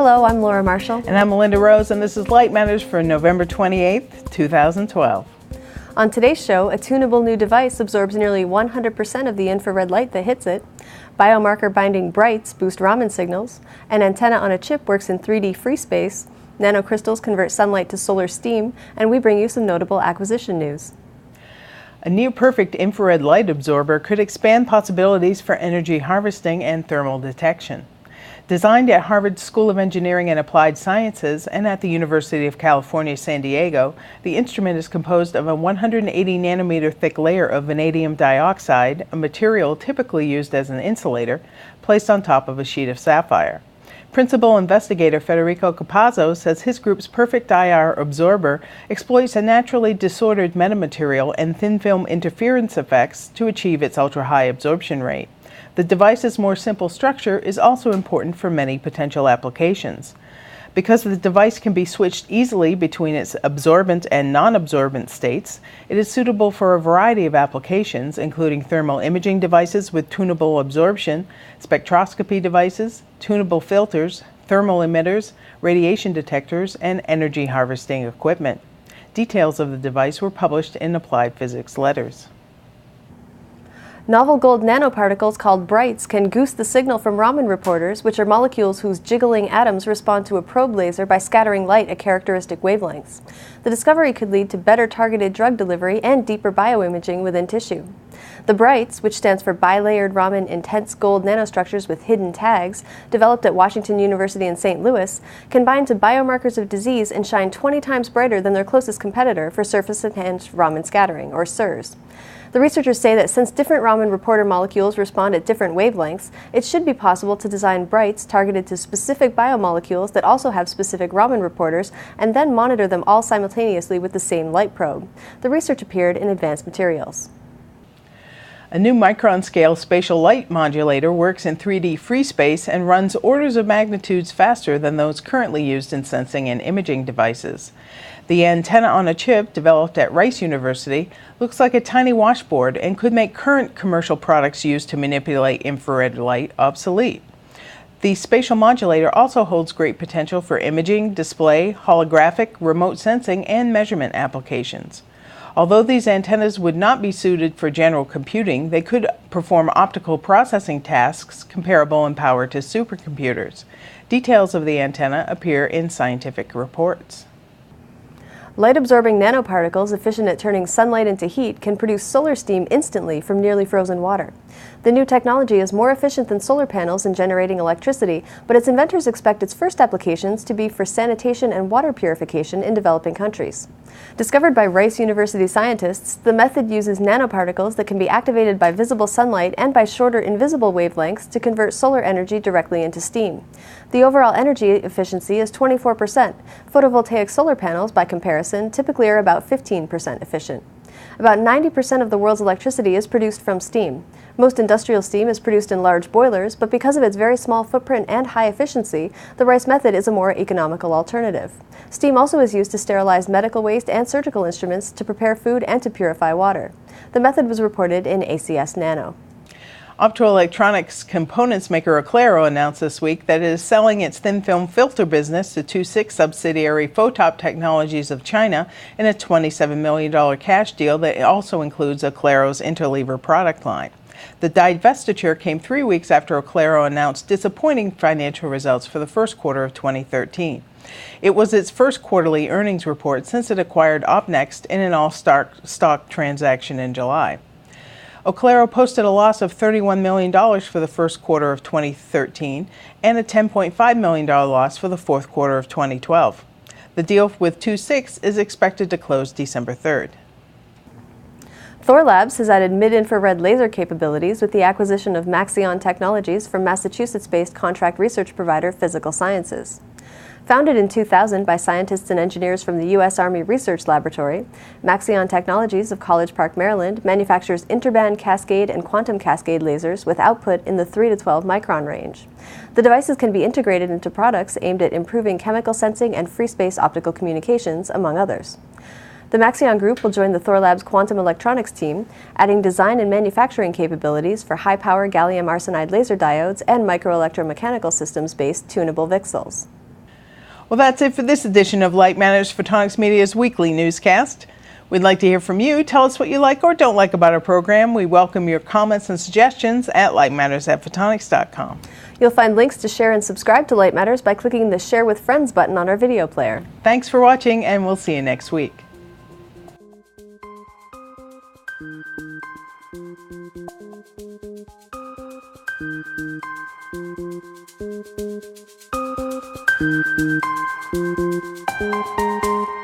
Hello, I'm Laura Marshall. And I'm Melinda Rose, and this is Light Matters for November 28th, 2012. On today's show, a tunable new device absorbs nearly 100% of the infrared light that hits it. Biomarker binding brights boost Raman signals. An antenna on a chip works in 3D free space. Nanocrystals convert sunlight to solar steam. And we bring you some notable acquisition news. A near-perfect infrared light absorber could expand possibilities for energy harvesting and thermal detection. Designed at Harvard School of Engineering and Applied Sciences and at the University of California, San Diego, the instrument is composed of a 180 nanometer thick layer of vanadium dioxide, a material typically used as an insulator, placed on top of a sheet of sapphire. Principal investigator Federico Capazzo says his group's perfect IR absorber exploits a naturally disordered metamaterial and thin film interference effects to achieve its ultra-high absorption rate. The device's more simple structure is also important for many potential applications. Because the device can be switched easily between its absorbent and non-absorbent states, it is suitable for a variety of applications, including thermal imaging devices with tunable absorption, spectroscopy devices, tunable filters, thermal emitters, radiation detectors, and energy harvesting equipment. Details of the device were published in Applied Physics Letters. Novel gold nanoparticles called brights can goose the signal from Raman reporters, which are molecules whose jiggling atoms respond to a probe laser by scattering light at characteristic wavelengths. The discovery could lead to better targeted drug delivery and deeper bioimaging within tissue. The brights, which stands for bilayered Raman intense gold nanostructures with hidden tags, developed at Washington University in St. Louis, can bind to biomarkers of disease and shine 20 times brighter than their closest competitor for surface-enhanced Raman scattering, or SIRS. The researchers say that since different Raman reporter molecules respond at different wavelengths, it should be possible to design brights targeted to specific biomolecules that also have specific Raman reporters and then monitor them all simultaneously with the same light probe. The research appeared in Advanced Materials. A new micron-scale spatial light modulator works in 3D free space and runs orders of magnitudes faster than those currently used in sensing and imaging devices. The antenna on a chip, developed at Rice University, looks like a tiny washboard and could make current commercial products used to manipulate infrared light obsolete. The spatial modulator also holds great potential for imaging, display, holographic, remote sensing, and measurement applications. Although these antennas would not be suited for general computing, they could perform optical processing tasks comparable in power to supercomputers. Details of the antenna appear in scientific reports. Light-absorbing nanoparticles efficient at turning sunlight into heat can produce solar steam instantly from nearly frozen water. The new technology is more efficient than solar panels in generating electricity, but its inventors expect its first applications to be for sanitation and water purification in developing countries. Discovered by Rice University scientists, the method uses nanoparticles that can be activated by visible sunlight and by shorter invisible wavelengths to convert solar energy directly into steam. The overall energy efficiency is 24%. Photovoltaic solar panels, by comparison, typically are about 15% efficient. About 90% of the world's electricity is produced from steam. Most industrial steam is produced in large boilers, but because of its very small footprint and high efficiency, the Rice method is a more economical alternative. Steam also is used to sterilize medical waste and surgical instruments, to prepare food, and to purify water. The method was reported in ACS Nano. Optoelectronics components maker Oclaro announced this week that it is selling its thin film filter business to II-VI subsidiary Photop Technologies of China in a $27 million cash deal that also includes Oclaro's interleaver product line. The divestiture came 3 weeks after Oclaro announced disappointing financial results for the first quarter of 2013. It was its first quarterly earnings report since it acquired OpNext in an all-stock transaction in July. Oclaro posted a loss of $31 million for the first quarter of 2013 and a $10.5 million loss for the fourth quarter of 2012. The deal with II-VI is expected to close December 3rd. Thor Labs has added mid-infrared laser capabilities with the acquisition of Maxeon Technologies from Massachusetts-based contract research provider Physical Sciences. Founded in 2000 by scientists and engineers from the U.S. Army Research Laboratory, Maxeon Technologies of College Park, Maryland, manufactures interband cascade and quantum cascade lasers with output in the 3 to 12 micron range. The devices can be integrated into products aimed at improving chemical sensing and free space optical communications, among others. The Maxeon Group will join the Thor Labs quantum electronics team, adding design and manufacturing capabilities for high-power gallium arsenide laser diodes and microelectromechanical systems-based tunable VCSELs. Well, that's it for this edition of Light Matters Photonics Media's weekly newscast. We'd like to hear from you. Tell us what you like or don't like about our program. We welcome your comments and suggestions at lightmatters@photonics.com. You'll find links to share and subscribe to Light Matters by clicking the Share with Friends button on our video player. Thanks for watching, and we'll see you next week. Thank you.